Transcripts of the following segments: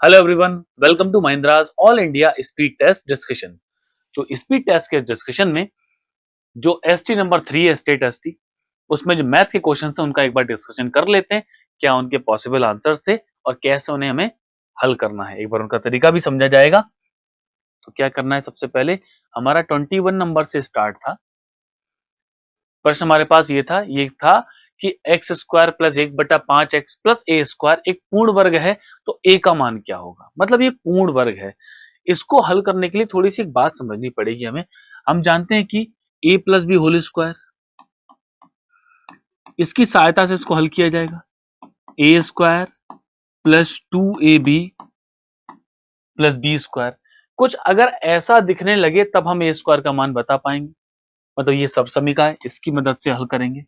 Hello everyone, welcome to Mahindra's all India speed test discussion. तो speed test के discussion में जो एसटी नंबर 3 है स्टेट एसटी, उसमें जो मैथ के क्वेश्चन है उनका एक बार डिस्कशन कर लेते हैं। क्या उनके पॉसिबल आंसर्स थे और कैसे उन्हें हमें हल करना है, एक बार उनका तरीका भी समझा जाएगा। तो क्या करना है, सबसे पहले हमारा 21 नंबर से स्टार्ट था। प्रश्न हमारे पास ये था कि x square plus 1/5x plus a square एक पूर्ण वर्ग है, तो ए का मान क्या होगा। मतलब ये पूर्ण वर्ग है। इसको हल करने के लिए थोड़ी सी एक बात समझनी पड़ेगी हमें। हम जानते हैं कि a plus b whole square, इसकी सहायता से इसको हल किया जाएगा। A square plus 2ab plus b square, कुछ अगर ऐसा दिखने लगे तब हम ए स्क्वायर का मान बता पाएंगे। मतलब ये सब समीकरण है, इसकी मदद से हल करेंगे।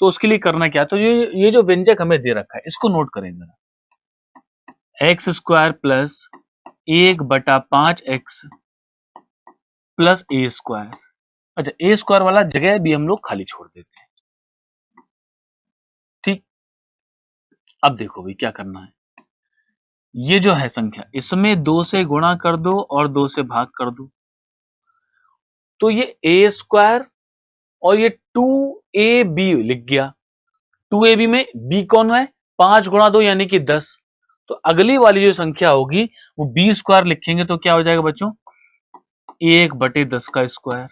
तो उसके लिए करना क्या, तो ये जो व्यंजक हमें दे रखा है इसको नोट करें जरा। X square plus 1/5x plus a square. अच्छा, ए स्क्वायर वाला जगह भी हम लोग खाली छोड़ देते हैं। ठीक, अब देखो भाई क्या करना है। ये जो है संख्या, इसमें 2 से गुणा कर दो और 2 से भाग कर दो, तो ये ए स्क्वायर और ये 2ab लिख गया। 2ab में b कौन है, 5 गुणा 2 यानी कि 10। तो अगली वाली जो संख्या होगी वो बी स्क्वायर लिखेंगे तो क्या हो जाएगा बच्चों, 1/10 का स्क्वायर।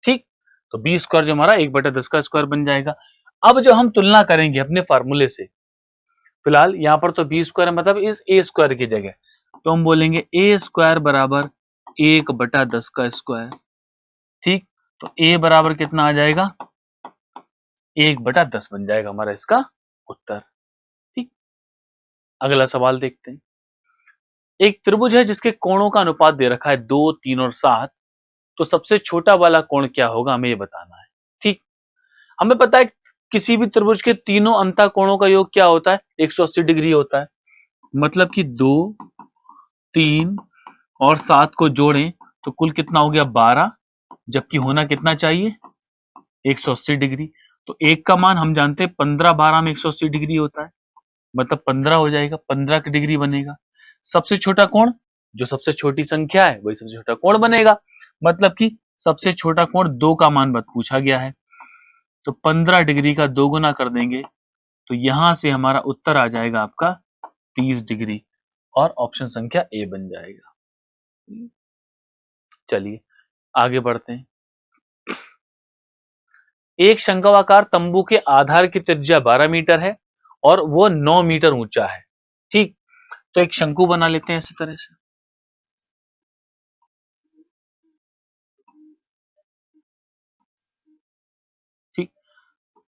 ठीक, तो बी स्क्वायर जो हमारा 1/10 का स्क्वायर बन जाएगा। अब जो हम तुलना करेंगे अपने फार्मूले से, फिलहाल यहां पर तो बी स्क्वायर मतलब इस ए स्क्वायर की जगह, तो हम बोलेंगे ए स्क्वायर बराबर 1/10 का स्क्वायर। ठीक, तो ए बराबर कितना आ जाएगा, 1/10 बन जाएगा हमारा इसका उत्तर। ठीक, अगला सवाल देखते हैं। एक त्रिभुज है जिसके कोणों का अनुपात दे रखा है 2, 3 और 7। तो सबसे छोटा वाला कोण क्या होगा, हमें ये बताना है। ठीक, हमें पता है किसी भी त्रिभुज के तीनों अंतः कोणों का योग क्या होता है, 180 डिग्री होता है। मतलब कि 2, 3 और 7 को जोड़ें तो कुल कितना हो गया, 12। जबकि होना कितना चाहिए, 180 डिग्री। तो एक का मान हम जानते हैं 15 12 में 180 डिग्री होता है, मतलब 15 हो जाएगा, 15 की डिग्री बनेगा। सबसे छोटा कोण, जो सबसे छोटी संख्या है वही सबसे छोटा कोण बनेगा। मतलब कि सबसे छोटा कोण 2 का मान पूछा गया है, तो 15 डिग्री का 2 गुना कर देंगे तो यहां से हमारा उत्तर आ जाएगा आपका 30 डिग्री और ऑप्शन संख्या ए बन जाएगा। चलिए आगे बढ़ते हैं। एक शंक्वाकार तंबू के आधार की त्रिज्या 12 मीटर है और वो 9 मीटर ऊंचा है। ठीक, तो एक शंकु बना लेते हैं इसी तरह से। ठीक,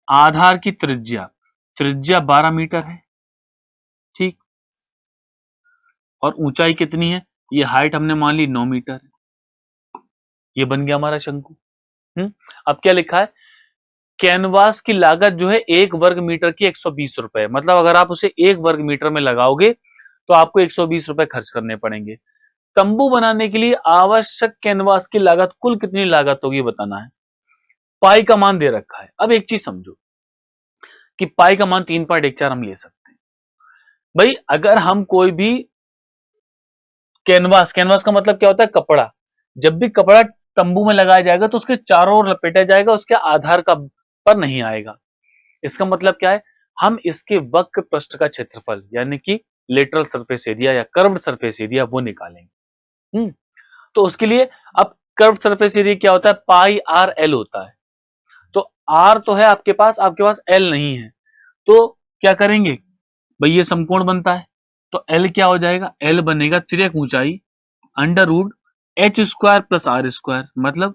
आधार की त्रिज्या, त्रिज्या 12 मीटर है। ठीक, और ऊंचाई कितनी है, ये हाइट हमने मान ली 9 मीटर है। ये बन गया हमारा शंकु। अब क्या लिखा है, कैनवास की लागत जो है 1 वर्ग मीटर की 120 रुपए। मतलब अगर आप उसे 1 वर्ग मीटर में लगाओगे तो आपको 120 रुपए खर्च करने पड़ेंगे। तंबू बनाने के लिए आवश्यक कैनवास की लागत कुल कितनी लागत होगी बताना है। पाई का मान दे रखा है। अब एक चीज समझो कि पाई का मान 3.14 हम ले सकते हैं। भाई अगर हम कोई भी कैनवास, कैनवास का मतलब क्या होता है, कपड़ा। जब भी कपड़ा तंबू में लगाया जाएगा तो उसके चारों ओर लपेटा जाएगा, उसके आधार का पर नहीं आएगा। इसका मतलब क्या है, हम इसके वक्र पृष्ठ का क्षेत्रफल यानी कि लेटरल सरफेस एरिया या कर्व्ड सरफेस एरिया वो निकालेंगे। तो उसके लिए अब कर्व्ड सरफेस एरिया क्या होता है, पाई आर एल होता है। तो आर तो है आपके पास एल नहीं है, तो क्या करेंगे भाई, ये समकोण बनता है तो एल क्या हो जाएगा, एल बनेगा तिर्यक ऊंचाई under root h square plus r square. मतलब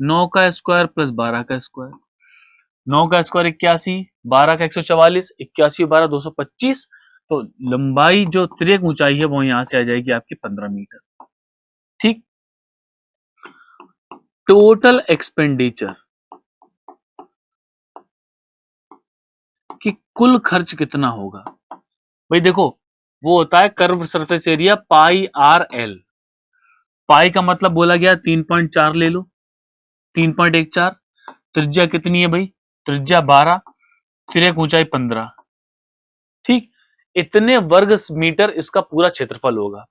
9 का स्क्वायर प्लस 12 का स्क्वायर। 9 का स्क्वायर 81, 12 का 144, 81 12 225। तो लंबाई जो तिर्यक ऊंचाई है वो यहां से आ जाएगी आपकी 15 मीटर। ठीक, टोटल एक्सपेंडिचर कि कुल खर्च कितना होगा। भाई देखो, वो होता है curve surface area pi r l. Pi का मतलब बोला गया 3.4 ले लो, 3.14। त्रिज्या कितनी है भाई, त्रिज्या 12, तिर्यक ऊंचाई 15। ठीक, इतने वर्ग मीटर इसका पूरा क्षेत्रफल होगा।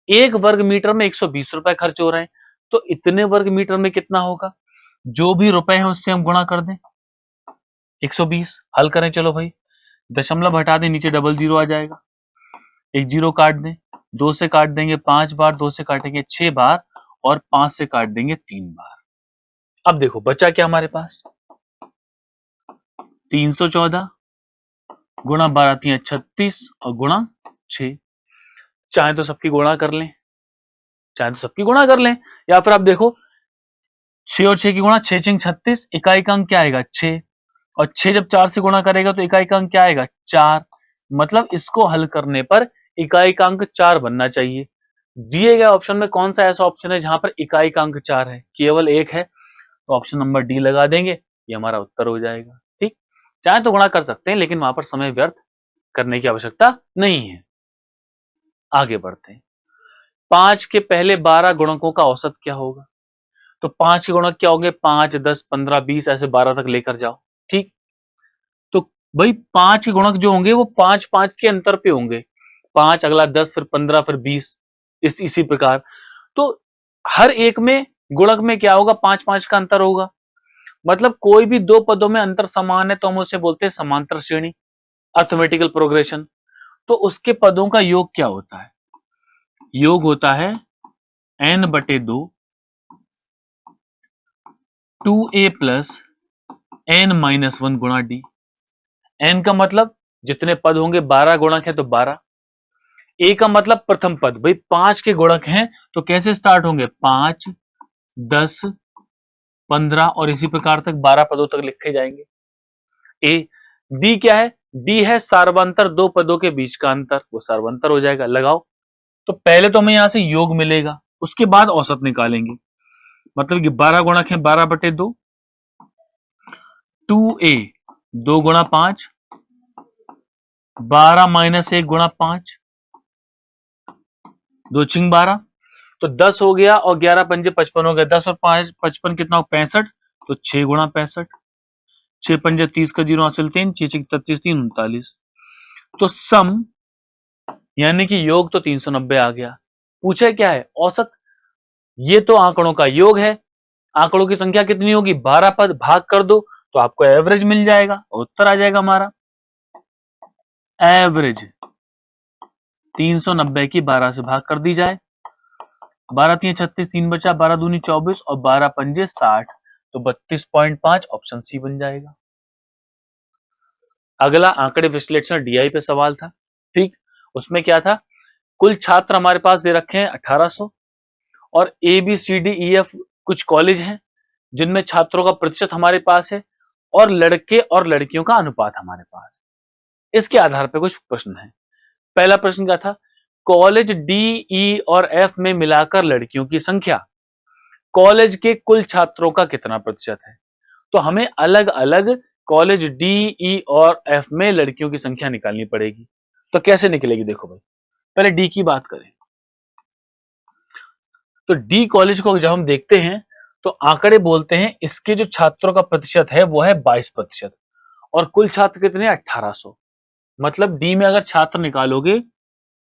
1 वर्ग मीटर में 120 रुपए खर्च हो रहे हैं, तो इतने वर्ग मीटर में कितना होगा? जो भी रुपए हैं उससे हम गुणा कर दें, 120। हल करें, चलो भाई, दशमलव हटा दें, नीचे डबल जीरो आ जाएगा, एक जीरो काट दें, 2 से काट देंगे 5 बार, 2 से काटेंगे 6 बार, और 5 से काट देंगे 3 बार। अब देखो बचा क्या हमारे पास, 314 गुणा 12 3 36 और गुणा 6। चाहे तो सबकी गुणा कर लें, या फिर आप देखो 6 और 6 की गुणा, 6 6 36, इकाई का अंक क्या आएगा 6, और 6 जब 4 से गुणा करेगा तो इकाई का अंक क्या आएगा 4। मतलब इसको हल करने पर इकाई का अंक 4 बनना चाहिए। दिए गए ऑप्शन में कौन सा ऐसा ऑप्शन है जहां पर इकाई का अंक 4 है? केवल एक है, तो ऑप्शन नंबर डी लगा देंगे, ये हमारा उत्तर हो जाएगा। ठीक, चाहे तो गुणा कर सकते हैं, लेकिन वहां पर समय व्यर्थ करने की आवश्यकता नहीं है। आगे बढ़ते हैं, 5 के पहले 12 गुणकों का औसत क्या होगा? तो 5 के गुणक क्या होंगे? 5 10 15 20 ऐसे 12 तक लेकर जाओ। ठीक, तो भाई 5 के गुणक जो होंगे वो 5 5 के अंतर पे होंगे, 5 अगला 10 फिर 15 फिर 20, इसी प्रकार। तो हर एक में गुणक में क्या होगा? 5 5 का अंतर होगा। मतलब कोई भी दो पदों में अंतर समान है तो हम उसे बोलते हैं समांतर श्रेणी, अर्थमेटिकल प्रोग्रेशन। तो उसके पदों का योग क्या होता है? योग होता है n/2 2a प्लस n-1 गुणा डी। n का मतलब जितने पद होंगे, 12 गुणक है तो 12। a का मतलब प्रथम पद, भाई 5 के गुणक हैं तो कैसे स्टार्ट होंगे? 5 10 15 और इसी प्रकार तक 12 पदों तक लिखे जाएंगे। a d क्या है? d है सार्वंतर, दो पदों के बीच का अंतर, वो सार्वंतर हो जाएगा। लगाओ, तो पहले तो हमें यहां से योग मिलेगा, उसके बाद औसत निकालेंगे। मतलब कि 12 गुणक है, 12/2, 2a 2 गुणा 5, 12 माइनस 1 गुणा 5, 2 छिंग 12, तो 10 हो गया, और 11 पंजे 55 हो गया, 10 और 5 55 कितना हो? 65, तो 6 गुणा 65, 6 पंजे 30 का जीरो हासिल 3, 6 6 33 3 39। तो सम यानी कि योग तो 390 आ गया। पूछे क्या है? औसत। ये तो आंकड़ों का योग है, आंकड़ों की संख्या कितनी होगी? 12 पद, भाग कर दो तो आपको एवरेज मिल जाएगा, उत्तर आ जाएगा हमारा एवरेज। 390 की 12 से भाग कर दी जाए, 12 3 36, 3 बचा, 12 दूनी 24 और 12 पंजे 60, तो 32.5 ऑप्शन सी बन जाएगा। अगला आंकड़े विश्लेषण डीआई पे सवाल था। ठीक, उसमें क्या था? कुल छात्र हमारे पास दे रखे हैं 1800, और A B C D E F कुछ कॉलेज हैं जिनमें छात्रों का प्रतिशत हमारे पास है, और लड़के और लड़कियों का अनुपात हमारे पास। इसके आधार पर कुछ प्रश्न है। पहला प्रश्न क्या था? कॉलेज डी ई और एफ में मिलाकर लड़कियों की संख्या कॉलेज के कुल छात्रों का कितना प्रतिशत है? तो हमें अलग अलग कॉलेज डी ई और एफ में लड़कियों की संख्या निकालनी पड़ेगी। तो कैसे निकलेगी? देखो भाई, पहले डी की बात करें, तो डी कॉलेज को जब हम देखते हैं तो आंकड़े बोलते हैं इसके जो छात्रों का प्रतिशत है वो है 22%, और कुल छात्र कितने? 1800। मतलब डी में अगर छात्र निकालोगे,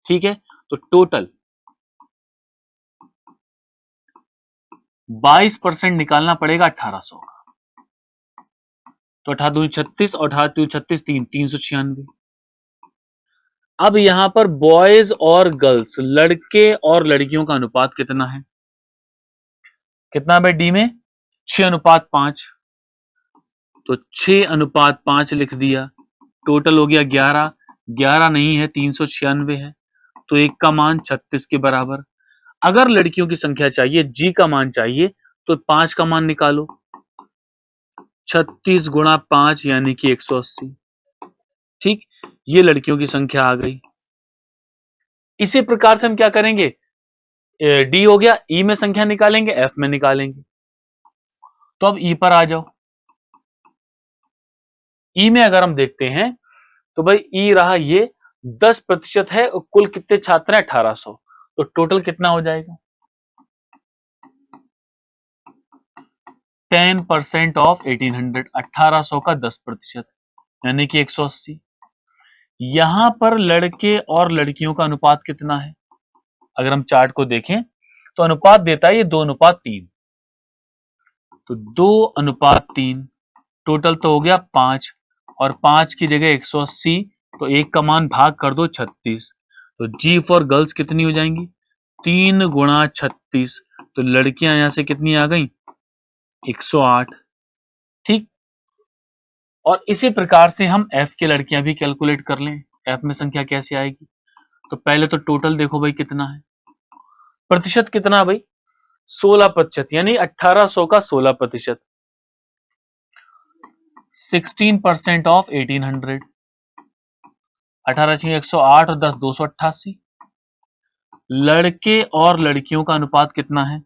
ठीक है, तो टोटल 22% निकालना पड़ेगा 1800 का। तो 18 दूनी 36 और 18 दूनी 36 396। अब यहां पर बॉयज और गर्ल्स, लड़के और लड़कियों का अनुपात कितना है? कितना भाई डी में? 6:5। तो 6:5 लिख दिया, टोटल हो गया 11। 11 नहीं है, 396 है, तो एक का मान 36 के बराबर। अगर लड़कियों की संख्या चाहिए, जी का मान चाहिए, तो 5 का मान निकालो, 36 गुणा 5 यानी कि 180। ठीक, ये लड़कियों की संख्या आ गई। इसी प्रकार से हम क्या करेंगे? डी हो गया, ई में संख्या निकालेंगे, एफ में निकालेंगे। तो अब ई पर आ जाओ। ई में अगर हम देखते हैं तो भाई ई रहा ये 10% है, कुल कितने छात्र हैं? 1800, तो टोटल कितना हो जाएगा? 10% ऑफ 1800, 1800 का 10% यानी कि 180। यहां पर लड़के और लड़कियों का अनुपात कितना है? अगर हम चार्ट को देखें तो अनुपात देता है ये 2:3। तो 2:3, टोटल तो हो गया 5, और 5 की जगह 180, तो एक का मान भाग कर दो 36। तो जी फॉर गर्ल्स कितनी हो जाएंगी? 3 गुणा 36। तो लड़कियां यहां से कितनी आ गई? 108। ठीक। और इसी प्रकार से हम एफ की लड़कियां भी कैलकुलेट कर लें। एफ में संख्या कैसे आएगी? तो पहले तो टोटल देखो भाई कितना है, प्रतिशत कितना है भाई? 16%, यानी 1800 का 16%, 16% ऑफ 1800। 18 6 108 और 10 288। लड़के और लड़कियों का अनुपात कितना है?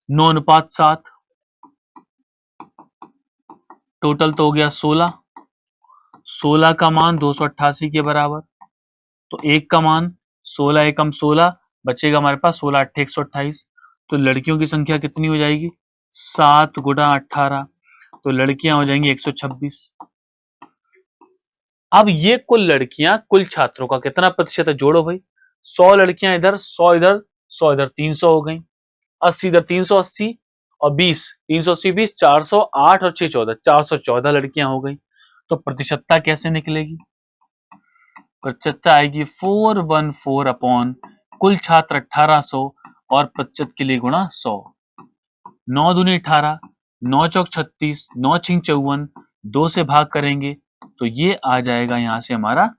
9:7। टोटल तो हो गया 16। 16 का मान 288 के बराबर। तो एक का मान 16 एकम 16, बचेगा हमारे पास 16 8 128। तो लड़कियों की संख्या कितनी हो जाएगी? 7 गुणा 18। तो लड़कियां हो जाएंगी 126। अब ये कुल लड़कियां कुल छात्रों का कितना प्रतिशत है? जोड़ो भाई। 100 लड़कियां इधर, 100 इधर, 100 इधर, 300 हो गई। 80 इधर, 380 और 20, 380 20, 408 और 6 14, 414 लड़कियां हो गई। तो प्रतिशतता कैसे निकलेगी? प्रतिशतता आएगी 414 अपॉन कुल छात्र 1800 और प्रतिशत के लिए गुणा 100। 9 दूनी 18, 9 चौक 36, 9 छिंग 54, 2 से भाग करेंगे तो ये आ जाएगा यहां से हमारा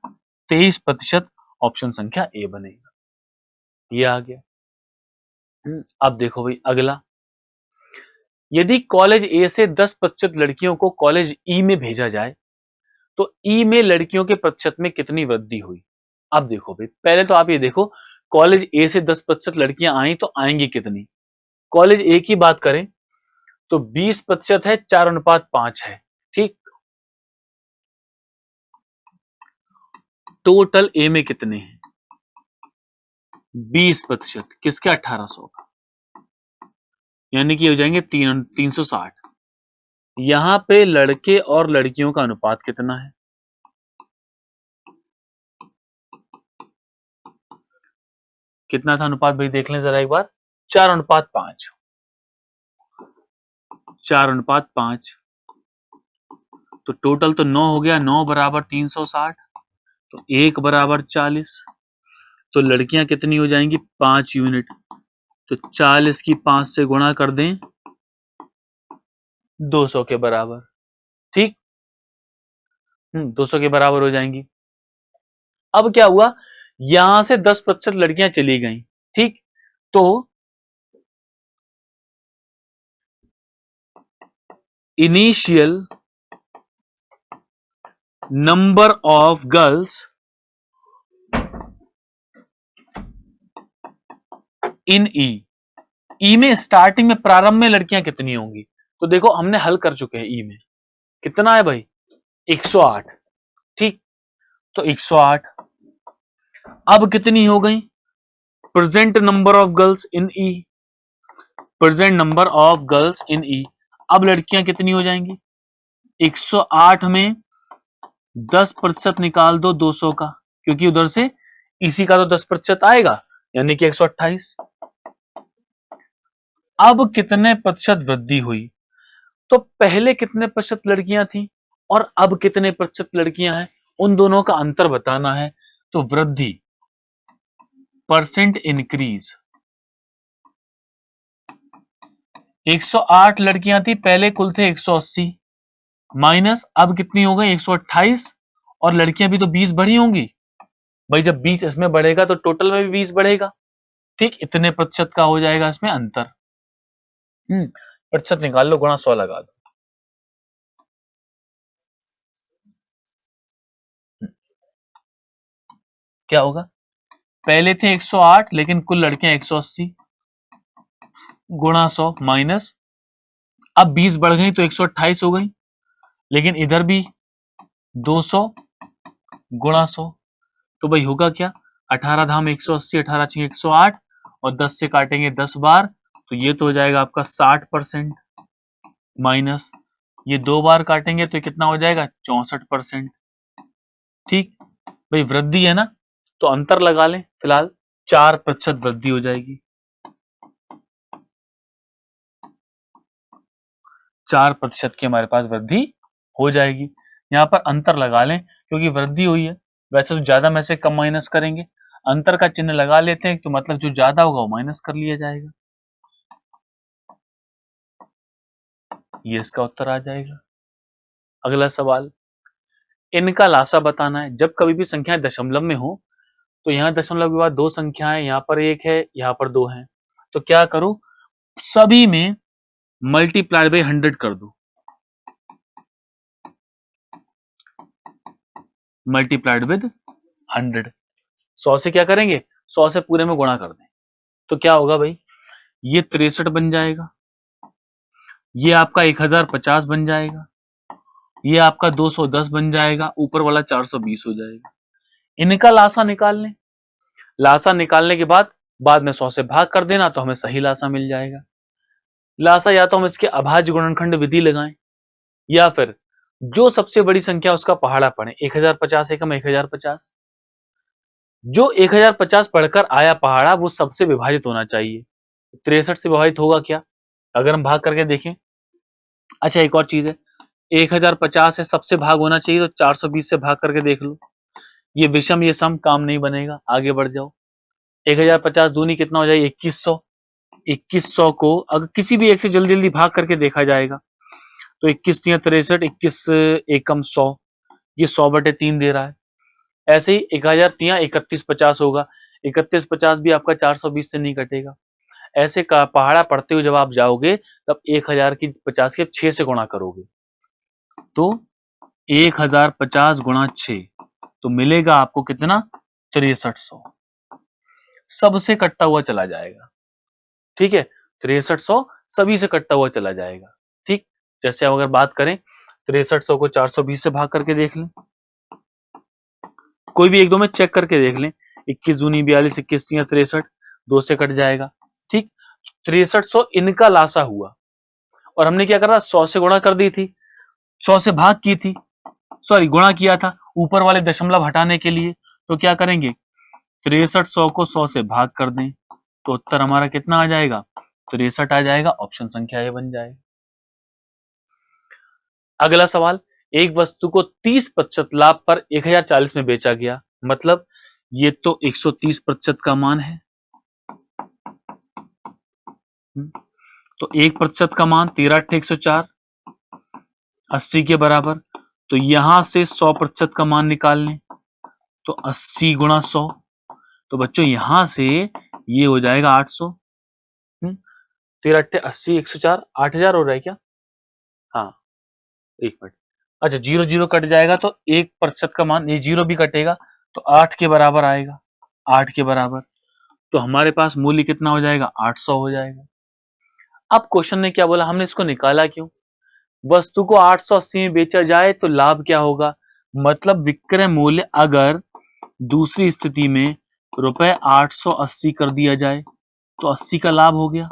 23%। ऑप्शन संख्या ए बनेगा। ये आ गया। अब देखो भाई अगला, यदि कॉलेज ए से 10% लड़कियों को कॉलेज ई में भेजा जाए तो ई में लड़कियों के प्रतिशत में कितनी वृद्धि हुई? अब देखो भाई, पहले तो आप ये देखो, कॉलेज ए से 10% लड़कियां आई तो आएंगी कितनी? कॉलेज ए की बात करें तो 20% है, 4:5 है। ठीक। टोटल ए में कितने हैं? 20%, किसके? 1800 का, यानी कि हो जाएंगे 360। यहां पे लड़के और लड़कियों का अनुपात कितना है? कितना था अनुपात भाई? देख लें जरा एक बार। 4:5। 4:5। तो टोटल तो 9 हो गया, 9 बराबर 360, तो 1 बराबर 40। तो लड़कियां कितनी हो जाएंगी? 5 यूनिट। तो 40 की 5 से गुणा कर दें, 200 के बराबर। ठीक। 200 के बराबर हो जाएंगी। अब क्या हुआ, यहां से 10% लड़कियां चली गई। ठीक। तो initial number of girls in E में स्टार्टिंग में, प्रारंभ में लड़कियां कितनी होंगी? तो देखो हमने हल कर चुके हैं। ई में कितना है भाई? 108। ठीक। तो 108। अब कितनी हो गई? Present number of girls in E, present number of girls in E. अब लड़कियां कितनी हो जाएंगी? 108 में 10% निकाल दो 200 का, क्योंकि उधर से इसी का तो 10% आएगा, यानी कि 128। अब कितने प्रतिशत वृद्धि हुई? तो पहले कितने प्रतिशत लड़कियां थी और अब कितने प्रतिशत लड़कियां हैं, उन दोनों का अंतर बताना है। तो वृद्धि, परसेंट इंक्रीज। 108 लड़कियां थी पहले, कुल थे 180, माइनस अब कितनी हो गई? 128। और लड़कियां भी तो 20 बढ़ी होंगी भाई, जब 20 इसमें बढ़ेगा तो टोटल में भी 20 बढ़ेगा। ठीक। इतने प्रतिशत का हो जाएगा इसमें अंतर। प्रतिशत निकाल लो, गुणा 100 लगा दो। क्या होगा? पहले थे 108 लेकिन कुल लड़कियां 180, गुणा 100 माइनस, अब 20 बढ़ गई तो 128 हो गई, लेकिन इधर भी 200 गुणा 100। तो भाई होगा क्या? 18 धाम 180, 18 छः 108, और 10 से काटेंगे 10 बार, तो ये तो हो जाएगा आपका 60%, माइनस ये 2 बार काटेंगे तो कितना हो जाएगा? 64%। ठीक। भाई वृद्धि है ना, तो अंतर लगा लें, फिलहाल 4% वृद्धि हो जाएगी, 4% की हमारे पास वृद्धि हो जाएगी। यहाँ पर अंतर लगा लें क्योंकि वृद्धि हुई है, वैसे तो ज्यादा में से कम माइनस करेंगे, अंतर का चिन्ह लगा लेते हैं तो मतलब जो ज्यादा होगा वो माइनस कर लिया जाएगा, ये इसका उत्तर आ जाएगा। अगला सवाल, इनका लासा बताना है। जब कभी भी संख्याएं दशमलव में हो तो यहाँ दशमलव के बाद दो संख्याएं, यहाँ पर एक है, यहाँ पर दो है, तो क्या करूं, सभी में मल्टीप्लाई बाय 100 कर दो, मल्टीप्लाइड विद 100। 100 से क्या करेंगे, 100 से पूरे में गुणा कर दें, तो क्या होगा भाई, ये 63 बन जाएगा, ये आपका 1050 बन जाएगा, ये आपका 210 बन जाएगा, ऊपर वाला 420 हो जाएगा। इनका लासा निकाल लें, लासा निकालने के बाद में 100 से भाग कर देना तो हमें सही लासा मिल जाएगा। लासा या तो हम इसके अभाज्य गुणनखंड विधि लगाएं या फिर जो सबसे बड़ी संख्या उसका पहाड़ा पढ़ें, 1050 एकम 1050, जो 1050 पढ़कर आया पहाड़ा वो सबसे विभाजित होना चाहिए। 63 से विभाजित होगा क्या, अगर हम भाग करके देखें। अच्छा एक और चीज है, 1050 है, सबसे भाग होना चाहिए, तो 420 से भाग करके देख लो, ये विषम ये सम काम नहीं बनेगा, आगे बढ़ जाओ। 1050 दूनी कितना हो जाएगा, 2100, 2100 को अगर किसी भी एक से जल्दी जल्दी भाग करके देखा जाएगा तो 21 तिया 63, 21 एकम 100, ये 100/3 दे रहा है। ऐसे ही 1000 तिया 3150 होगा, 3150 भी आपका 420 से नहीं कटेगा। ऐसे का पहाड़ा पढ़ते हुए जब आप जाओगे तब 1000 की 50 के 6 से गुणा करोगे, तो 1050 गुणा 6, तो मिलेगा आपको कितना, 6300, सबसे कटता हुआ चला जाएगा। ठीक है, 6300 सभी से कटता हुआ चला जाएगा। ठीक, जैसे हम अगर बात करें 6300 को 420 से भाग करके देख लें, कोई भी एक दो में चेक करके देख लें, 21 दूनी 42, 21 तिया 63, 2 से कट जाएगा। ठीक, 6300 इनका लासा हुआ और हमने क्या करा, 100 से गुणा कर दी थी, 100 से भाग की थी, सॉरी गुणा किया था ऊपर वाले दशमलव हटाने के लिए, तो क्या करेंगे, 6300 को 100 से भाग कर दें तो उत्तर हमारा कितना आ जाएगा, 63 आ जाएगा, ऑप्शन संख्या ए बन जाएगा। अगला सवाल, एक वस्तु को 30% लाभ पर 1040 में बेचा गया, मतलब ये तो 130% का मान है, तो 1% का मान 13/104, 80 के बराबर, तो यहां से 100% का मान निकाल लें तो 80 गुणा 100, तो बच्चों यहां से ये हो जाएगा 800, 13/80 104, 8000 हो रहा है क्या, हाँ, एक मिनट, अच्छा 0 कट जाएगा तो 1% का मान, ये 0 भी कटेगा तो 8 के बराबर आएगा, 8 के बराबर, तो हमारे पास मूल्य कितना हो जाएगा, 800 हो जाएगा। अब क्वेश्चन ने क्या बोला, हमने इसको निकाला क्यों, वस्तु को 880 में बेचा जाए तो लाभ क्या होगा, मतलब विक्रय मूल्य अगर दूसरी स्थिति में रुपए 880 कर दिया जाए तो 80 का लाभ हो गया,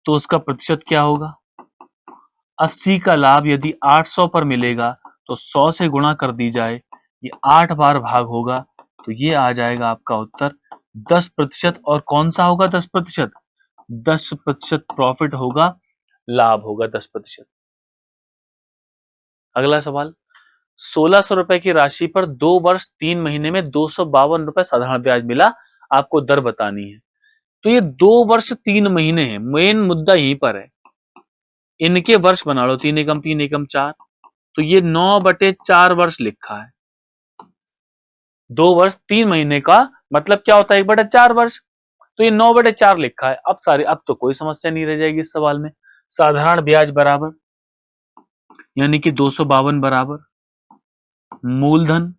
तो उसका प्रतिशत क्या होगा, 80 का लाभ यदि 800 पर मिलेगा तो 100 से गुणा कर दी जाए, ये 8 बार भाग होगा, तो ये आ जाएगा आपका उत्तर 10%। और कौन सा होगा 10%, 10% प्रॉफिट होगा, लाभ होगा 10%। अगला सवाल, 1600 रुपए की राशि पर 2 वर्ष 3 महीने में 252 रुपए साधारण ब्याज मिला, आपको दर बतानी है। तो ये 2 वर्ष 3 महीने है, मेन मुद्दा यहीं पर है, इनके वर्ष बना लो, 3 एकम 3 एकम 4, तो ये 9/4 वर्ष लिखा है, 2 वर्ष 3 महीने का मतलब क्या होता है, 1/4 वर्ष, तो ये 9/4 लिखा है। अब तो कोई समस्या नहीं रह जाएगी इस सवाल में, साधारण ब्याज बराबर यानी कि 252 बराबर मूलधन,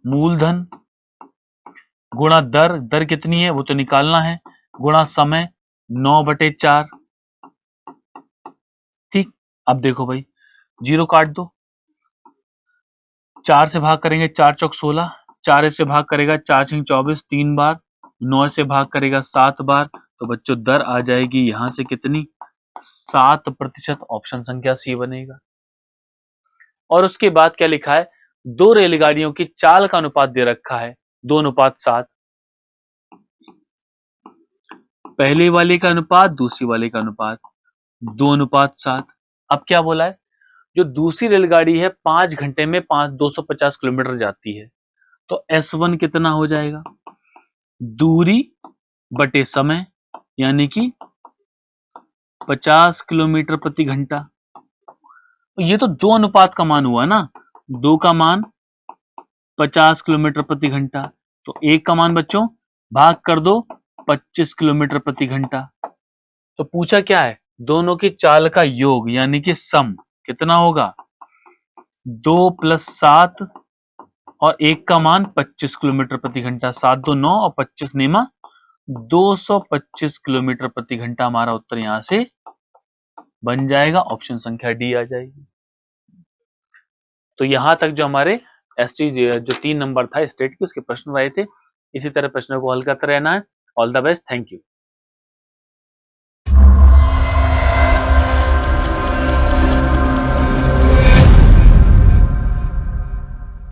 मूलधन गुणा दर, दर कितनी है वो तो निकालना है, गुणा समय 9/4। ठीक, अब देखो भाई, 0 काट दो, 4 से भाग करेंगे 4 चौक 16, 4 से भाग करेगा 4 छीक 24 3 बार, 9 से भाग करेगा 7 बार, तो बच्चों दर आ जाएगी यहां से कितनी, 7%, ऑप्शन संख्या सी बनेगा। और उसके बाद क्या लिखा है, दो रेलगाड़ियों की चाल का अनुपात दे रखा है 2:7। पहले वाले का अनुपात, दूसरी वाले का अनुपात 2:7। अब क्या बोला है, जो दूसरी रेलगाड़ी है 5 घंटे में 250 किलोमीटर जाती है, तो S1 कितना हो जाएगा, दूरी बटे समय, यानी कि 50 किलोमीटर प्रति घंटा। तो ये तो 2 अनुपात का मान हुआ ना, 2 का मान 50 किलोमीटर प्रति घंटा, तो 1 का मान बच्चों भाग कर दो 25 किलोमीटर प्रति घंटा। तो पूछा क्या है, दोनों की चाल का योग यानी कि सम कितना होगा, 2 + 7 और 1 का मान 25 किलोमीटर प्रति घंटा, 7 2 9 और 25 नेमा 225 किलोमीटर प्रति घंटा। हमारा उत्तर यहां से बन जाएगा, ऑप्शन संख्या डी आ जाएगी। तो यहां तक जो हमारे एसटी जो 3 नंबर था स्टेट की, उसके प्रश्न रहे थे। इसी तरह प्रश्नों को हल करते रहना है। All the best, thank you.